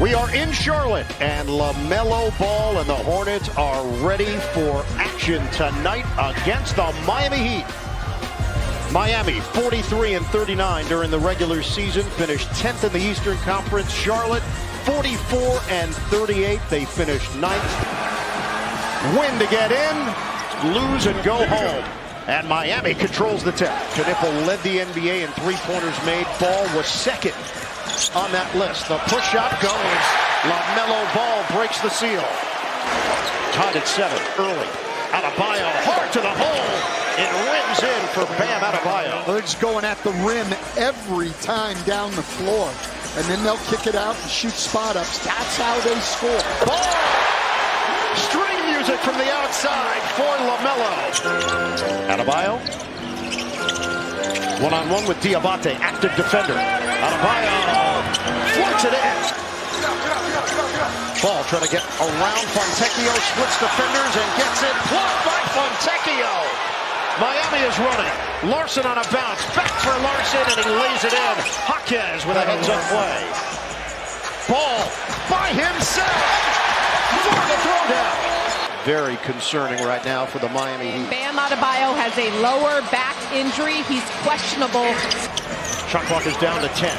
We are in Charlotte, and LaMelo Ball and the Hornets are ready for action tonight against the Miami Heat. Miami 43-39 during the regular season, finished 10th in the Eastern Conference. Charlotte 44-38, they finished 9th. Win to get in, lose and go home. And Miami controls the tip. Knipple led the NBA in three-pointers made. Ball was second on that list. The push shot goes. LaMelo Ball breaks the seal. Tied at 7 early. Adebayo hard to the hole. It rims in for Bam Adebayo. They're just going at the rim every time down the floor. And then they'll kick it out and shoot spot-ups. That's how they score. Ball! String music from the outside for LaMelo. Adebayo. One-on-one with Diabate, active defender. Adebayo floats it in. Ball trying to get around Fontecchio, splits defenders and gets it. Blocked by Fontecchio. Miami is running. Larson on a bounce. Back for Larson, and he lays it in. Jaquez with a heads-up play. Ball by himself for the throwdown. Very concerning right now for the Miami Heat. Bam Adebayo has a lower back injury. He's questionable. Shot clock is down to 10.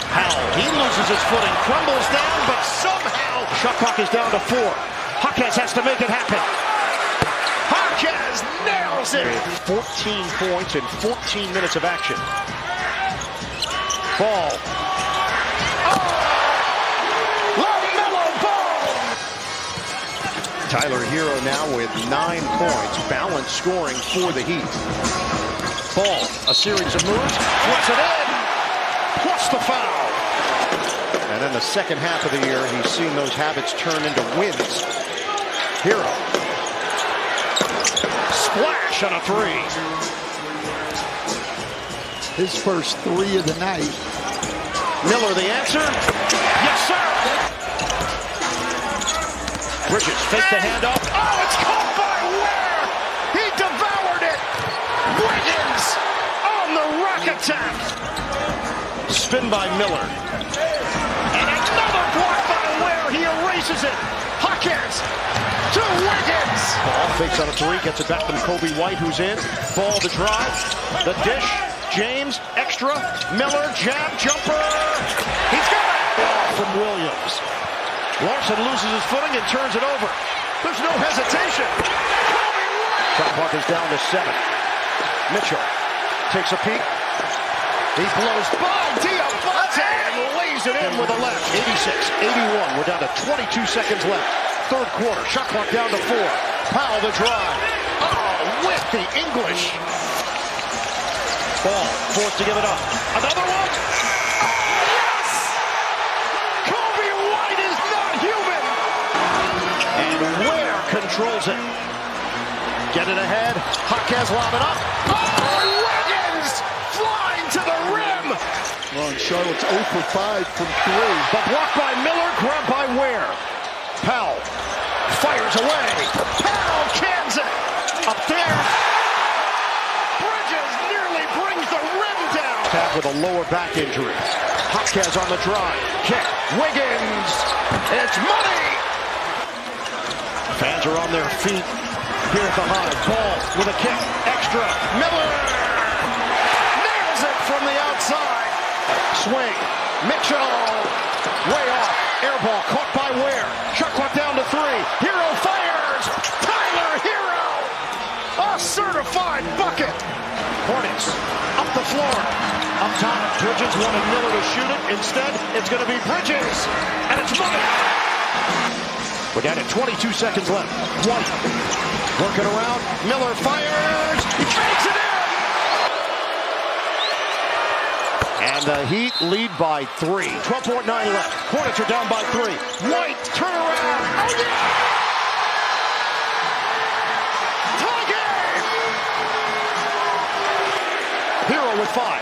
Powell, he loses his footing, crumbles down, but somehow shot clock is down to 4. Jaquez has to make it happen. Jaquez nails it. 14 points in 14 minutes of action. Ball. LaMelo Ball. Tyler Hero now with 9 points. Balanced scoring for the Heat. Ball, a series of moves, flips it in, plus the foul. And then the second half of the year, he's seen those habits turn into wins. Hero. Splash on a 3. His first 3 of the night. Miller the answer. Yes, sir. Bridges fake the handoff. Oh, it's caught by Ware. He devoured it. Wiggins on the rock attack. Spin by Miller. And another block by Ware. He erases it. Jaquez to Wiggins. Ball fakes on a 3. Gets it back from Kobe White, who's in. Ball to drive. The dish. James, extra. Miller, jab, jumper. He's got it. Ball from Williams. Larson loses his footing and turns it over. There's no hesitation. Shot clock is down to 7. Mitchell takes a peek. He blows by Diabate and lays it in with a left. 86-81. We're down to 22 seconds left. Third quarter. Shot clock down to 4. Powell the drive. Oh, with the English. Ball forced to give it up. Another one. Oh, yes! Kobe White is not human. And Ware controls it. Get it ahead. Jaquez lob it up. Oh, Wiggins flying to the rim. Well, and Charlotte's 0 for 5 from 3. The block by Miller, grabbed by Ware. Powell fires away. Powell cans it. Up there. Bridges nearly brings the rim down. Tap with a lower back injury. Jaquez on the drive. Kick. Wiggins. It's money. Fans are on their feet. Here at the high. Ball with a kick. Extra. Miller. Nails it from the outside. Swing. Mitchell. Way off. Air ball caught by Ware. Shot clock down to 3. Hero fires. Tyler Hero. A certified bucket. Hornets up the floor. Up top. Bridges wanted Miller to shoot it. Instead, it's going to be Bridges. And it's money. We're down at 22 seconds left. White working around. Miller fires. He fakes it in. And the Heat lead by 3. 12.9 left. Hornets are down by 3. White, turn around. Oh, yeah! Tie game! Hero with 5.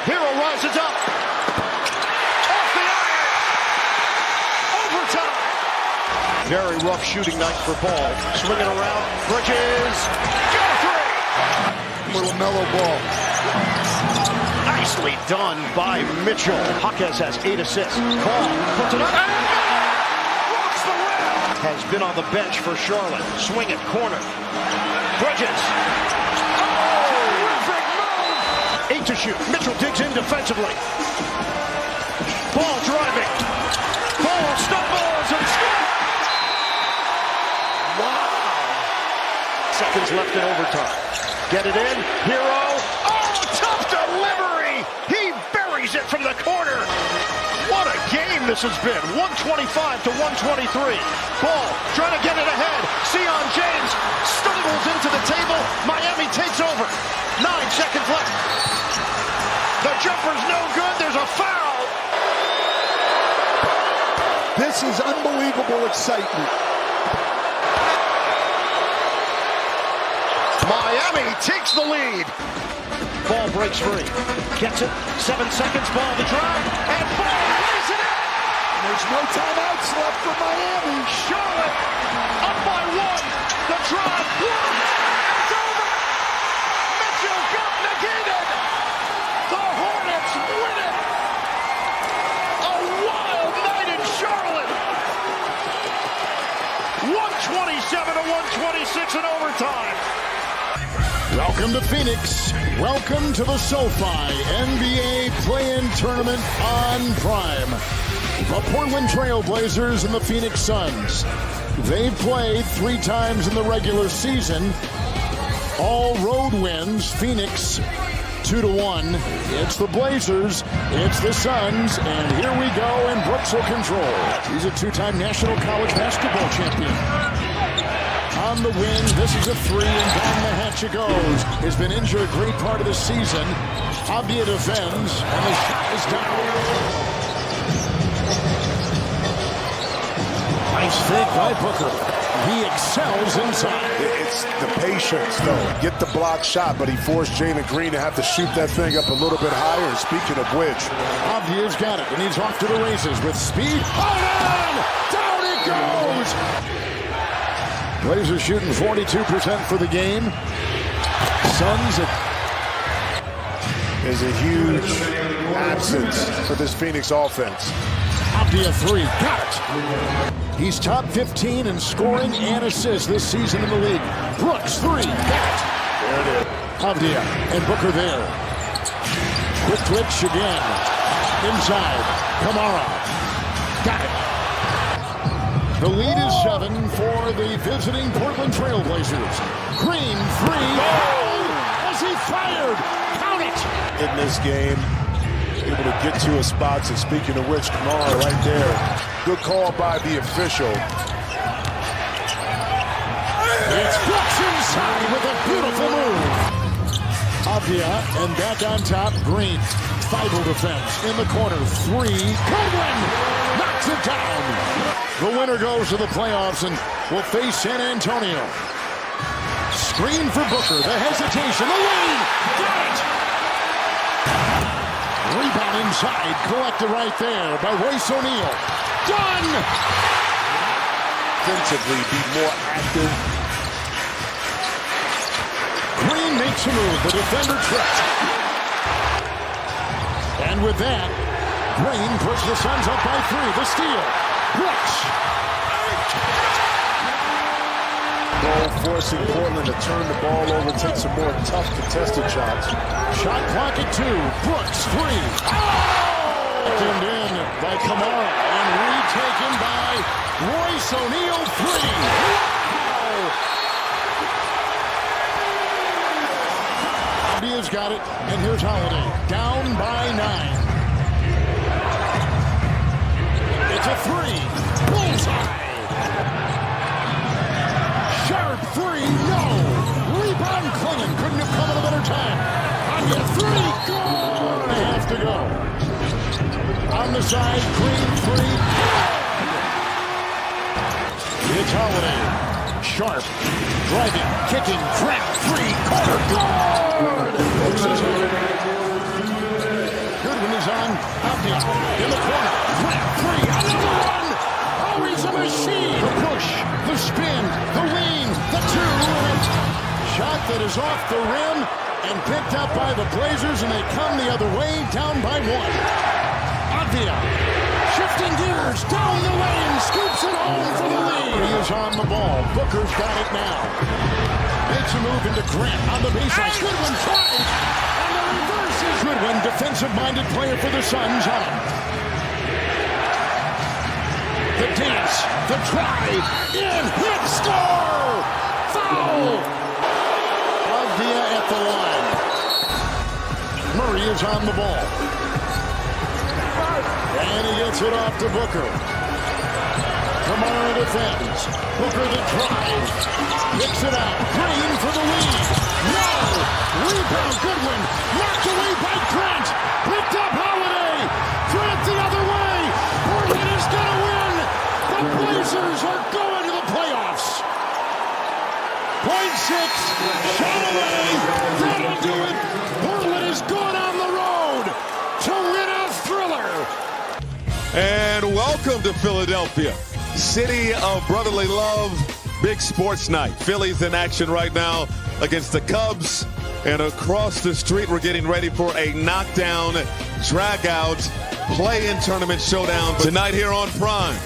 Hero rises up. Off the iron. Overtime. Very rough shooting night for Ball. Swinging around. Bridges. Got a 3. For LaMelo Ball. Nice Nicely done by Mitchell. Jaquez has 8 assists. Ball puts it up. Rocks the rim. Has been on the bench for Charlotte. Swing it, corner. Bridges. Terrific move. 8 to shoot. Mitchell digs in defensively. Ball driving. Ball stumbles and scores. Wow. Seconds left in overtime. Get it in. Hero. Oh, tough delivery. He buries it from the corner. What a game this has been. 125 to 123. Ball trying to get it ahead. Sion James stumbles into the table. Miami takes over. 9 seconds left. The jumper's no good. There's a foul. This is unbelievable excitement. Miami takes the lead. Ball breaks free. Gets it. 7 seconds. Ball to drive. And ball lays it in. There's no timeouts left for Miami. Charlotte up by 1. The drive. It's over. Mitchell got negated. The Hornets win it. A wild night in Charlotte. 127 to 126 in overtime. Welcome to Phoenix. Welcome to the SoFi NBA Play-In Tournament on Prime. The Portland Trail Blazers and the Phoenix Suns. They've played 3 times in the regular season. All road wins. Phoenix 2-1. It's the Blazers. It's the Suns. And here we go. And Brooks will control. He's a 2-time National College Basketball champion. On the wing, this is a 3, and down the hatch it goes. Has been injured a great part of the season. Avdia defends, and the shot is down. Nice fake by Booker. He excels inside. It's the patience, though. Get the block shot, but he forced Jalen Green to have to shoot that thing up a little bit higher. And speaking of which, Avdia's got it, and he's off to the races with speed. Hold on! Down it goes! Blazers shooting 42% for the game. Suns is a huge absence for this Phoenix offense. Avdia 3, got it. He's top 15 in scoring and assists this season in the league. Brooks 3, got it. There it is. Avdia and Booker there. Quick twitch again. Inside, Kamara, got it. The lead is 7 for the visiting Portland Trail Blazers. Green 3. Oh! As he fired. Count it. In this game, able to get to his spots. And speaking of which, Kamara right there. Good call by the official. It's Brooks inside with a beautiful move. Avdia and back on top. Green. Feibel defense in the corner. 3. Copeland knocks it down. The winner goes to the playoffs and will face San Antonio. Screen for Booker. The hesitation. The lead. Got it. Rebound inside. Collected right there by Royce O'Neal. Done. Defensively, be more active. Green makes a move. The defender tripped. And with that, Green puts the Suns up by 3. The steal. Brooks. Ball forcing Portland to turn the ball over, take some more tough contested shots. Shot clock at 2. Brooks 3. Oh! Turned in by Kamara and retaken by Royce O'Neal 3. Wow! Avdia's got it, and here's Holiday. Down by 9. It's a 3. Bullseye. Sharp 3. No. Rebound Clingan. Couldn't have come at a better time. Avdia 3. Good. They have to go. On the side, Green 3. It's Holiday. Sharp. Driving. Kicking. Trap. 3. Corner. Good. Goodwin is on. Avdia in the corner. Trap. 3. Another one. Oh, he's a machine. The push. The spin. The lean. The 2. Shot that is off the rim. And picked up by the Blazers, and they come the other way, down by 1. Avdia, shifting gears, down the lane, scoops it home for the lead. He is on the ball. Booker's got it now. Makes a move into Grant on the baseline. Goodwin tries, and the reverse is Goodwin, defensive-minded player for the Suns, on him. The dance, the drive, in, hit, score! Foul! Avdia at the line. Murray is on the ball. And he gets it off to Booker. Kamara defends. Booker the drive. Picks it out. Green for the lead. No! Rebound. Goodwin. Knocked away by Grant. Picked up Holiday. Grant the other way. Portland is going to win. The Blazers are going to the playoffs. .6. Shot away. That'll do it. Portland is going on the road to win a thriller. And welcome to Philadelphia, city of brotherly love, big sports night. Philly's in action right now against the Cubs. And across the street, we're getting ready for a knockdown, drag-out, play-in tournament showdown. Tonight here on Prime,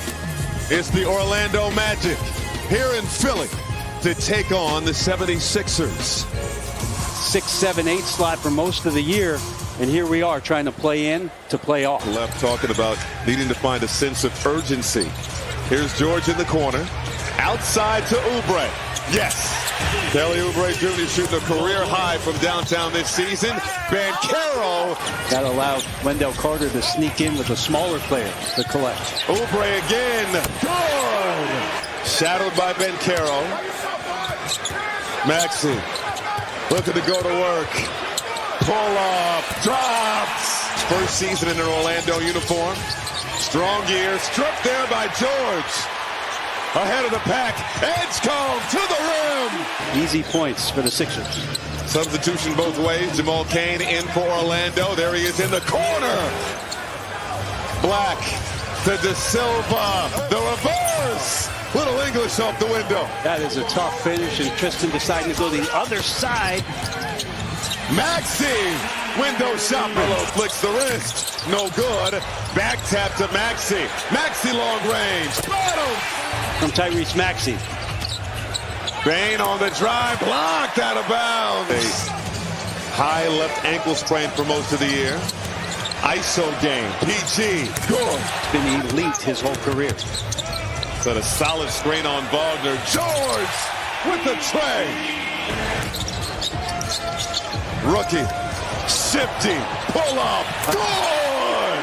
it's the Orlando Magic here in Philly to take on the 76ers. 6, 7, 8 slot for most of the year. And here we are trying to play in to play off. Left talking about needing to find a sense of urgency. Here's George in the corner. Outside to Oubre. Yes. Kelly Oubre Jr. shooting a career high from downtown this season. Banchero. That allowed Wendell Carter to sneak in with a smaller player to collect. Oubre again. Good. Shadowed by Banchero. Maxey looking to go to work. Pull up, drops. First season in an Orlando uniform. Strong year, stripped there by George. Ahead of the pack, Edgecombe to the rim. Easy points for the Sixers. Substitution both ways. Jamal Cain in for Orlando. There he is in the corner. Black to De Silva. The reverse. Little English off the window. That is a tough finish, and Tristan deciding to go the other side. Maxey, window shopping. Flicks the wrist. No good. Back tap to Maxey. Maxey long range. Bottom. From Tyrese Maxey. Bane on the drive. Blocked out of bounds. A high left ankle sprain for most of the year. ISO game. PG. Good. It's been elite his whole career. But a solid screen on Wagner. George with the tray. Rookie, shifty, pull up, good!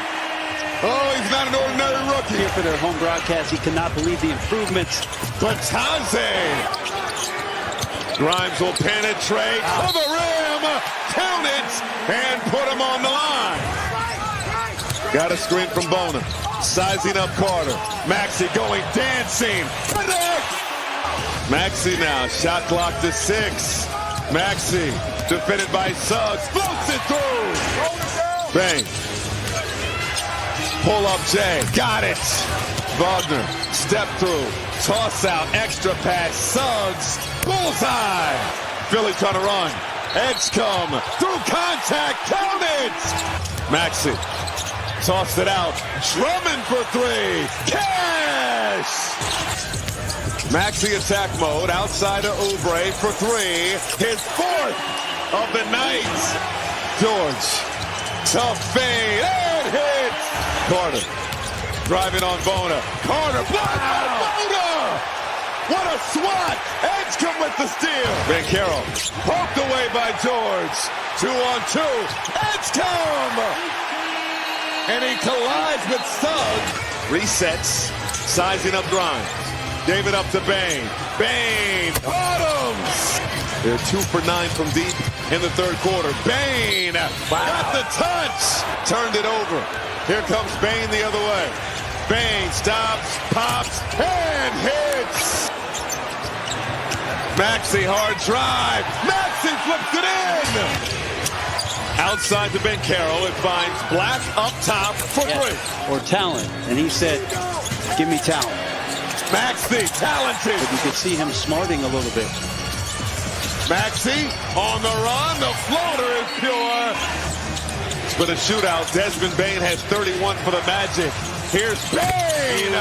Oh, he's not an ordinary rookie. Here for their home broadcast, he cannot believe the improvements. Bataze. Grimes will penetrate to the rim, count it, and put him on the line. Got a screen from Bona, sizing up Carter. Maxey going dancing. Maxey now, shot clock to 6. Maxey, defended by Suggs, floats it through. Bang. Pull up Jay, got it. Wagner, step through, toss out, extra pass, Suggs, bullseye. Philly trying to run. Edgecombe, through contact, count it. Maxey, tossed it out, Drummond for 3, cash. Maxey attack mode, outside of Oubre for 3. His 4th of the night. George, tough fade, and hits. Carter, driving on Bona. Carter, blocked by Bona! What a swat! Edgecombe with the steal. Banchero, poked away by George. 2-on-2, Edgecombe! And he collides with Suggs. Resets, sizing up Grimes. David up to Bane. Bane, bottoms. They're 2 for 9 from deep in the third quarter. Bane, got the touch. Turned it over. Here comes Bane the other way. Bane stops, pops, and hits. Maxey, hard drive. Maxey flips it in. Outside to Banchero, it finds Black up top for 3. Or talent. And he said, give me talent. Maxey, talented. But you could see him smarting a little bit. Maxey on the run. The floater is pure. It's been a shootout. Desmond Bane has 31 for the Magic. Here's Bane.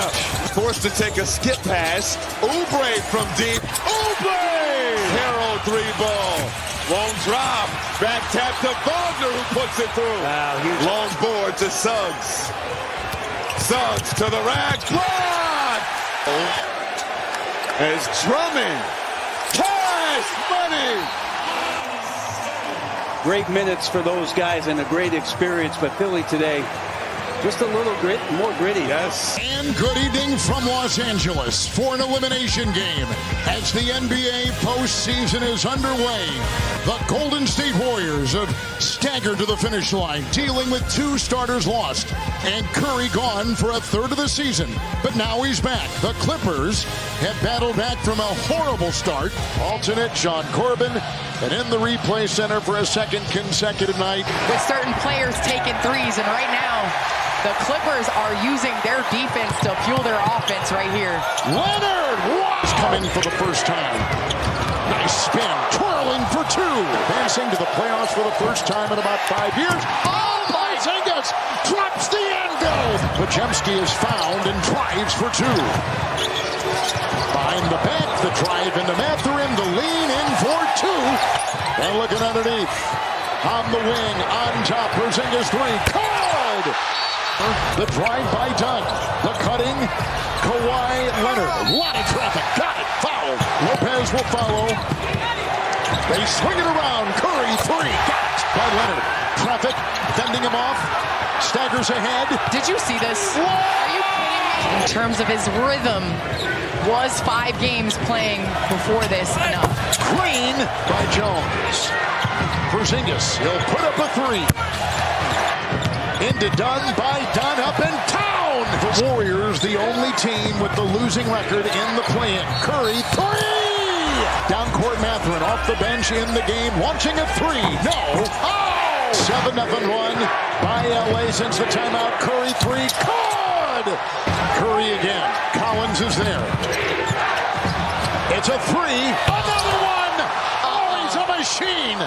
Forced to take a skip pass. Oubre from deep. Oubre! Harrow three-ball. Won't drop. Back tap to Wagner, who puts it through. Wow, huge. Long board to Suggs. Suggs to the rack. Block! As Drummond. Cash money! Great minutes for those guys and a great experience, but Philly today, just a little more gritty. Yes. And good evening from Los Angeles for an elimination game as the NBA postseason is underway. The Golden State Warriors have staggered to the finish line, dealing with 2 starters lost and Curry gone for a third of the season. But now he's back. The Clippers have battled back from a horrible start. Alternate John Corbin, and in the replay center for a second consecutive night. With certain players taking threes, and right now, the Clippers are using their defense to fuel their offense right here. Leonard was coming for the first time. Nice spin, twirling for 2. Advancing to the playoffs for the first time in about 5 years. Oh my! Zingas drops the anvil. Podziemski is found and drives for 2. Behind the back, the drive into Mathurin, the lean in for 2. And looking underneath, on the wing, on top, Porzingis 3. Called! The drive by Dunn. The cutting, Kawhi Leonard. A lot of traffic. Got it. Fouled. Lopez will follow. They swing it around. Curry 3. Got it by Leonard. Traffic, fending him off. Staggers ahead. Did you see this? Are you kidding me? In terms of his rhythm, was 5 games playing before this enough? Green by Jones. Porzingis. He'll put up a 3. Into Dunn by Dunn, up in town! The Warriors, the only team with the losing record in the play-in. Curry, 3! Down court, Mathurin off the bench in the game, launching a 3. No! Oh! 7-0 run by LA since the timeout. Curry, 3. Good! Curry again. Collins is there. It's a 3. Another one! Oh, he's a machine!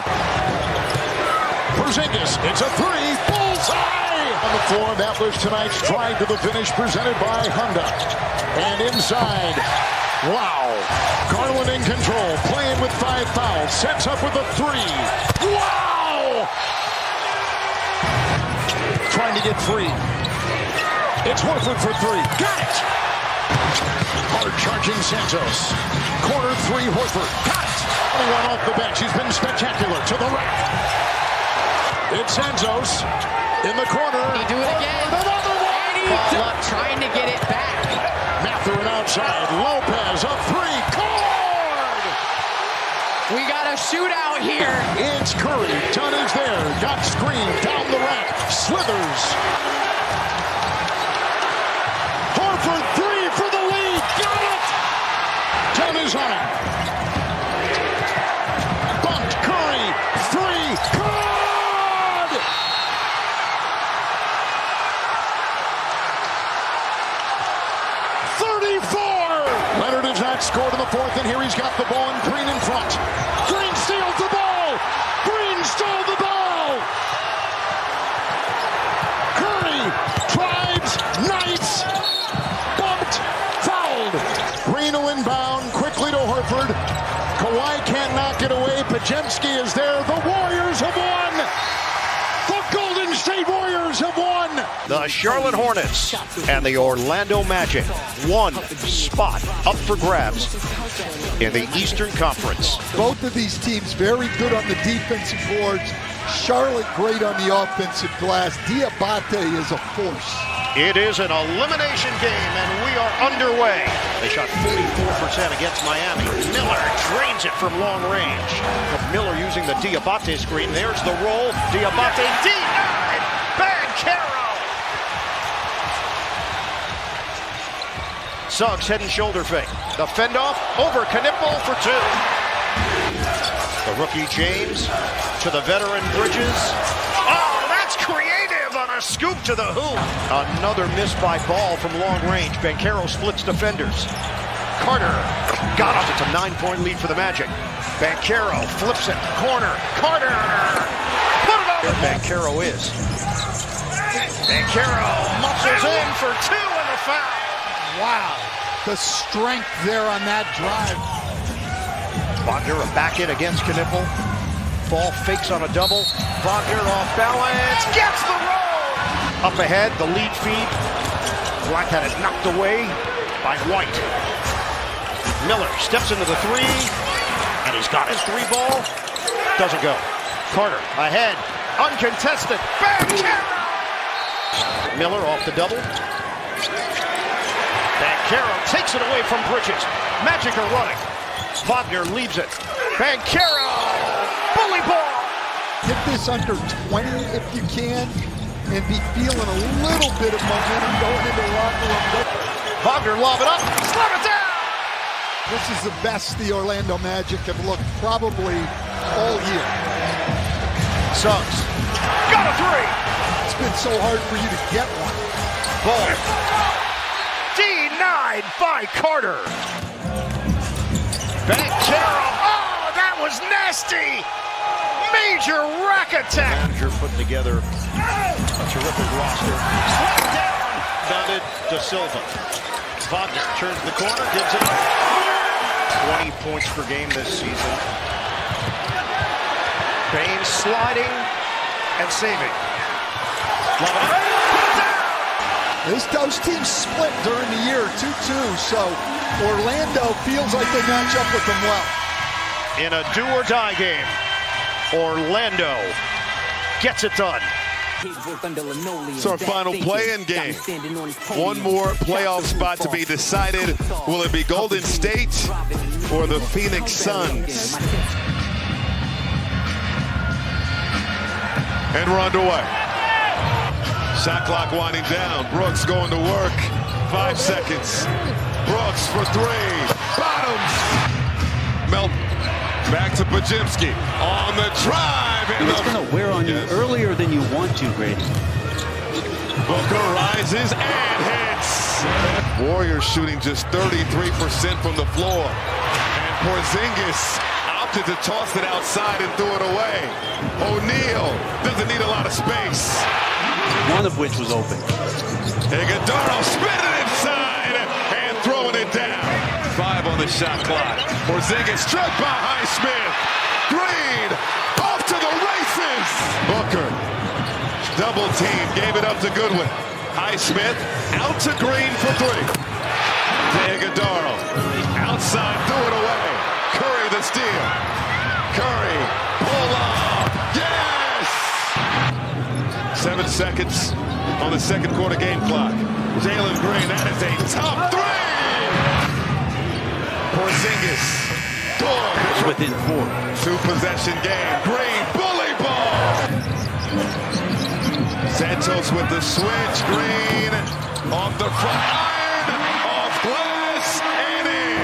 Porzingis, it's a 3. Bullseye! On the floor, that was tonight's drive to the finish presented by Honda. And inside, wow. Garland in control, playing with 5 fouls, sets up with a 3. Wow! Trying to get free. It's Horford for 3. Got it! Hard charging Santos. Corner 3, Horford. Got it! One off the bench. He's been spectacular. To the rack. It's Santos in the corner. He do it again. Another one. Ball up, trying to get it back. Mathurin outside. Lopez up 3. Cord. We got a shootout here. It's Curry. Dunn is there. Got screen down the rack. Slithers. Horford 3 for the lead. Got it. Dunn is on it. Bumped Curry. 3. Cord. 34! Leonard has not scored in the 4th, and here he's got the ball, and Green in front. Green steals the ball! Green stole the ball! Curry drives, nice! Bumped, fouled. Green will inbound, quickly to Horford. Kawhi can't knock it away. Podziemski is there. The Warriors have won! The Golden State Warriors have won! The Charlotte Hornets and the Orlando Magic. 1 spot up for grabs in the Eastern Conference. Both of these teams very good on the defensive boards. Charlotte great on the offensive glass. Diabate is a force. It is an elimination game, and we are underway. They shot 44% against Miami. Miller drains it from long range. Miller using the Diabate screen. There's the roll. Diabate denied. Banchero. Suggs head and shoulder fake. The fend off over Knipple for 2. The rookie James to the veteran Bridges. Oh, that's creative on a scoop to the hoop. Another miss by Ball from long range. Banchero splits defenders. Carter got up. It's a 9-point lead for the Magic. Banchero flips it, corner, Carter! Put it over! Banchero is. Banchero muscles in for two and a foul. Wow, the strength there on that drive. Wagner back in against Knippel. Ball fakes on a double. Wagner off balance, gets the roll! Up ahead, the lead feed. Black had it knocked away by White. Miller steps into the three, and he's got his three ball. Doesn't go. Carter ahead, uncontested. Banchero! Miller off the double. Banchero takes it away from Bridges. Magic are running. Wagner leaves it. Banchero! Bully ball! Get this under 20 if you can, and be feeling a little bit of momentum going into the locker room. Wagner lob it up, slam it down! This is the best the Orlando Magic have looked probably all year. Suggs, got a three! It's been so hard for you to get one. Ball. Denied by Carter. Banchero, oh, that was nasty! Major rack attack! Manager putting together a terrific roster. Slam down! Mounted De Silva. Wagner turns the corner, gives it up. 20 points per game this season. Baines sliding and saving. Love it. Put it down! Those teams split during the year, 2-2, so Orlando feels like they match up with them well. In a do-or-die game, Orlando gets it done. It's our final play-in game. One more playoff spot to be decided. Will it be Golden State or the Phoenix Suns? And we're underway. Shot clock winding down. Brooks going to work. 5 seconds. Brooks for three. Bottoms. Melton. Back to Pajimski. On the drive. And it's going to wear on you earlier than you want to, Grady. Booker rises and hits. Warriors shooting just 33% from the floor. And Porzingis opted to toss it outside and threw it away. O'Neal doesn't need a lot of space. One of which was open. Iguodala spinning inside and throwing it down. 5 on the shot clock. Porzingis struck by Highsmith. Green off to the races. Booker double team, gave it up to Goodwin. Highsmith out to Green for three. To Iguodala outside, threw it away. Curry the steal. Curry pull up. Yes. 7 seconds on the second quarter game clock. Jalen Green, that is a top three. Porzingis, good. Within 4. 2-possession game. Green, bully ball. Santos with the switch. Green off the front iron, off glass, and in.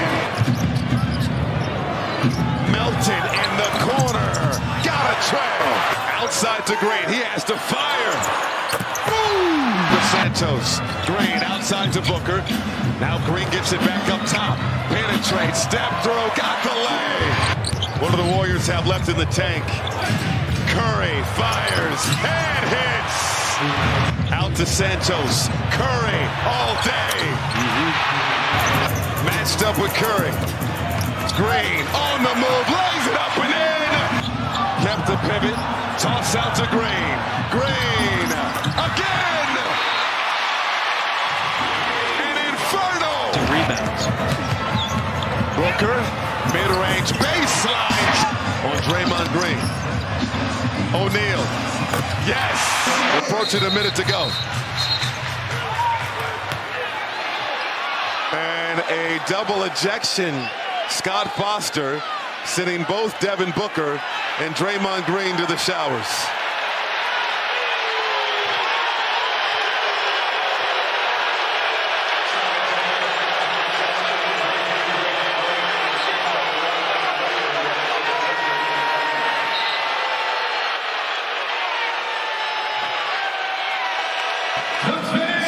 Melton in the corner. Got a trail. Outside to Green. He has to fire. Boom! To Santos. Green outside to Booker. Now Green gets it back up top. Penetrates, step throw, got the lay. What do the Warriors have left in the tank? Curry fires and hits. Out to Santos. Curry all day. Matched up with Curry. Green on the move, lays it up and in. Kept the pivot. Toss out to Green. Green again. An inferno. 2 rebounds. Booker, mid-range baseline on Draymond Green. O'Neal, yes! Approaching a minute to go. And a double ejection. Scott Foster sending both Devin Booker and Draymond Green to the showers.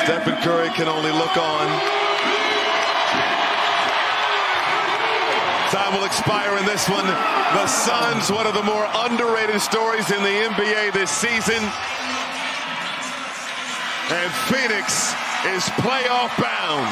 Stephen Curry can only look on. time will expire in this one. The Suns, one of the more underrated stories in the NBA this season. And Phoenix is playoff bound.